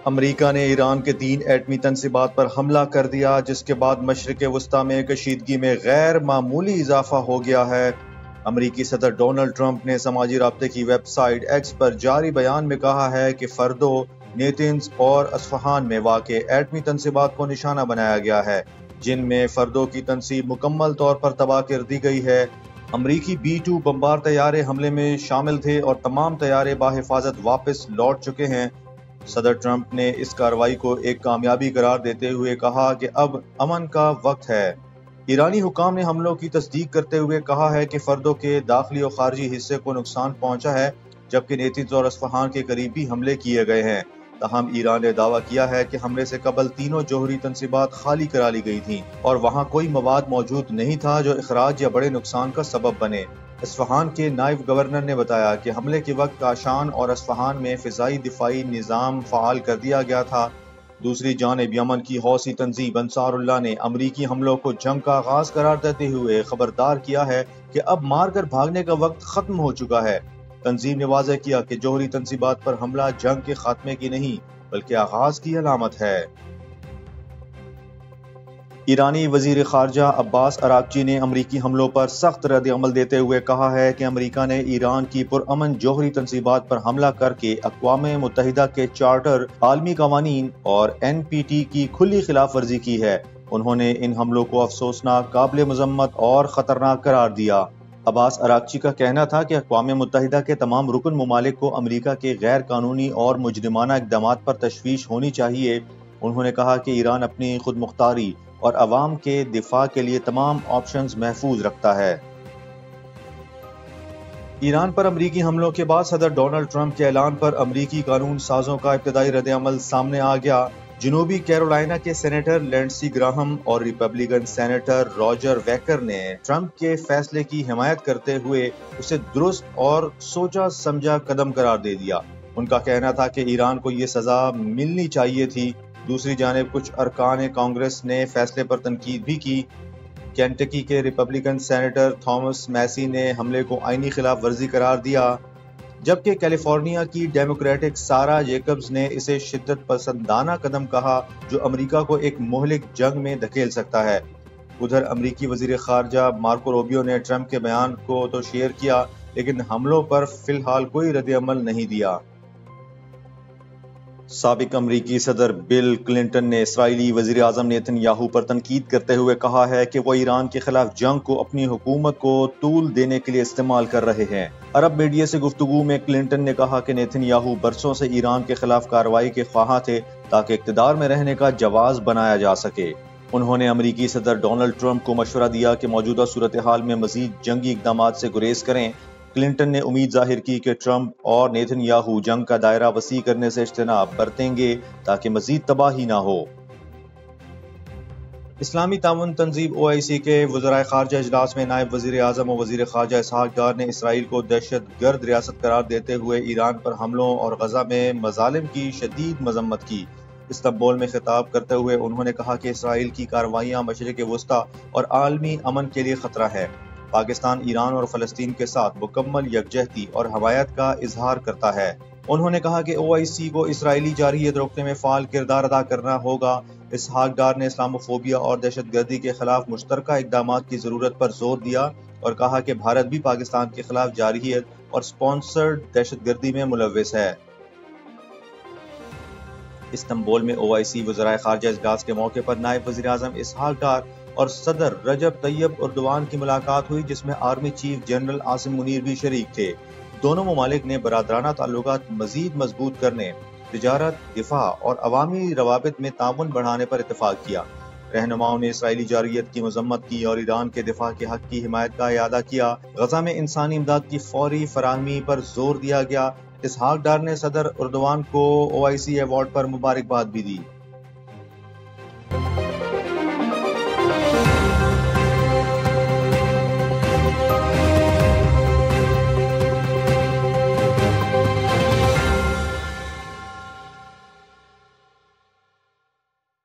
امریکہ نے ایران کے 3 ایٹمی تنصیبات پر حملہ کر دیا، جس کے بعد مشرق وسطی میں کشیدگی میں غیر معمولی اضافہ ہو گیا ہے۔ امریکی صدر ڈونلڈ ٹرمپ نے سماجی رابطے کی ویب سائٹ ایکس پر جاری بیان میں کہا ہے کہ فردو، نیتنز اور اصفہان میں واقع ایٹمی تنصیبات کو نشانہ بنایا گیا ہے، جن میں فردو کی تنصیب مکمل طور پر تباہ کر دی گئی ہے۔ امریکی B-2 بمبار طیارے حملے میں شامل تھے اور تمام طیارے بحفاظت واپس لوٹ چکے ہیں۔ صدر ٹرمپ نے اس کارروائی کو ایک کامیابی قرار دیتے ہوئے کہا کہ اب امن کا وقت ہے۔ ایرانی حکام نے حملوں کی تصدیق کرتے ہوئے کہا ہے کہ فردو کے داخلی اور خارجی حصے کو نقصان پہنچا ہے، جبکہ نیتنز اور اصفہان کے قریب بھی حملے کیے گئے ہیں۔ تاہم ایران نے دعویٰ کیا ہے کہ حملے سے قبل تینوں جوہری تنصیبات خالی کرا لی گئی تھیں اور وہاں کوئی مواد موجود نہیں تھا جو اخراج یا بڑے نقصان کا سبب بنے۔ اصفہان کے نائب گورنر نے بتایا کہ حملے کے وقت کاشان اور اصفہان میں فضائی دفاعی نظام فعال کر دیا گیا تھا۔ دوسری جانب یمن کی حوثی تنظیم انصار اللہ نے امریکی حملوں کو جنگ کا آغاز قرار دیتے ہوئے خبردار کیا ہے کہ اب مار کر بھاگنے کا وقت ختم ہو چکا ہے۔ تنظیم نے واضح کیا کہ جوہری تنصیبات پر حملہ جنگ کے خاتمے کی نہیں بلکہ آغاز کی علامت ہے۔ ایرانی وزیر خارجہ عباس اراغچی نے امریکی حملوں پر سخت رد عمل دیتے ہوئے کہا ہے کہ امریکہ نے ایران کی پرامن جوہری تنصیبات پر حملہ کر کے اقوام متحدہ کے چارٹر، عالمی قوانین اور NPT کی کھلی خلاف ورزی کی ہے۔ انہوں نے ان حملوں کو افسوسناک، قابل مذمت اور خطرناک قرار دیا۔ عباس اراغچی کا کہنا تھا کہ اقوام متحدہ کے تمام رکن ممالک کو امریکہ کے غیر قانونی اور مجرمانہ اقدامات پر تشویش ہونی چاہیے۔ انہوں نے کہا کہ ایران اپنی خود مختاری اور عوام کے دفاع کے لیے تمام آپشنز محفوظ رکھتا ہے۔ ایران پر امریکی حملوں کے بعد صدر ڈونلڈ ٹرمپ کے اعلان پر امریکی قانون سازوں کا ابتدائی رد عمل سامنے آ گیا۔ جنوبی کیرولائنا کے سینیٹر لینڈسی گراہم اور ریپبلکن سینیٹر راجر ویکر نے ٹرمپ کے فیصلے کی حمایت کرتے ہوئے اسے درست اور سوچا سمجھا قدم قرار دے دیا۔ ان کا کہنا تھا کہ ایران کو یہ سزا ملنی چاہیے تھی۔ دوسری جانب کچھ ارکان کانگریس نے فیصلے پر تنقید بھی کی۔ کینٹکی کے ریپبلکن سینیٹر تھامس میسی نے حملے کو آئینی خلاف ورزی قرار دیا، جبکہ کیلیفورنیا کی ڈیموکریٹک سارا جیکبز نے اسے شدت پسندانہ قدم کہا جو امریکہ کو ایک مہلک جنگ میں دھکیل سکتا ہے۔ ادھر امریکی وزیر خارجہ مارکو روبیو نے ٹرمپ کے بیان کو تو شیئر کیا، لیکن حملوں پر فی الحال کوئی رد عمل نہیں دیا۔ سابق امریکی صدر بل کلنٹن نے اسرائیلی وزیر اعظم نیتن یاہو پر تنقید کرتے ہوئے کہا ہے کہ وہ ایران کے خلاف جنگ کو اپنی حکومت کو طول دینے کے لیے استعمال کر رہے ہیں۔ عرب میڈیا سے گفتگو میں کلنٹن نے کہا کہ نیتن یاہو برسوں سے ایران کے خلاف کارروائی کے خواہاں تھے تاکہ اقتدار میں رہنے کا جواز بنایا جا سکے۔ انہوں نے امریکی صدر ڈونلڈ ٹرمپ کو مشورہ دیا کہ موجودہ صورتحال میں مزید جنگی اقدامات سے گریز کریں۔ کلنٹن نے امید ظاہر کی کہ ٹرمپ اور نیتن یاہو جنگ کا دائرہ وسیع کرنے سے اجتناب برتیں گے تاکہ مزید تباہی نہ ہو۔ اسلامی تعاون تنظیم OIC کے وزرائے خارجہ اجلاس میں نائب وزیر اعظم و وزیر خارجہ اسحاق ڈار نے اسرائیل کو دہشت گرد ریاست قرار دیتے ہوئے ایران پر حملوں اور غزہ میں مظالم کی شدید مذمت کی۔ استنبول میں خطاب کرتے ہوئے انہوں نے کہا کہ اسرائیل کی کارروائیاں مشرق وسطی اور عالمی امن کے لیے خطرہ ہے۔ پاکستان ایران اور فلسطین کے ساتھ مکمل یکجہتی اور حمایت کا اظہار کرتا ہے۔ انہوں نے کہا کہ OIC کو اسرائیلی جارحیت روکنے میں فعال کردار ادا کرنا ہوگا۔ اسحاق ڈار نے اسلاموفوبیا اور دہشت گردی کے خلاف مشترکہ اقدامات کی ضرورت پر زور دیا اور کہا کہ بھارت بھی پاکستان کے خلاف جارحیت اور سپانسرڈ دہشت گردی میں ملوث ہے۔ استنبول میں OIC وزرائے خارجہ اجلاس کے موقع پر نائب وزیر اعظم اسحاق ڈار اور صدر رجب طیب اردوان کی ملاقات ہوئی، جس میں army chief general Asim Munir بھی شریک تھے۔ دونوں ممالک نے برادرانہ تعلقات مزید مضبوط کرنے، تجارت، دفاع اور عوامی روابط میں تعاون بڑھانے پر اتفاق کیا۔ رہنماؤں نے اسرائیلی جارحیت کی مذمت کی اور ایران کے دفاع کے حق کی حمایت کا اعادہ کیا۔ غزہ میں انسانی امداد کی فوری فراہمی پر زور دیا گیا۔ اسحاق ڈار نے صدر اردوان کو OIC ایوارڈ پر مبارکباد بھی دی۔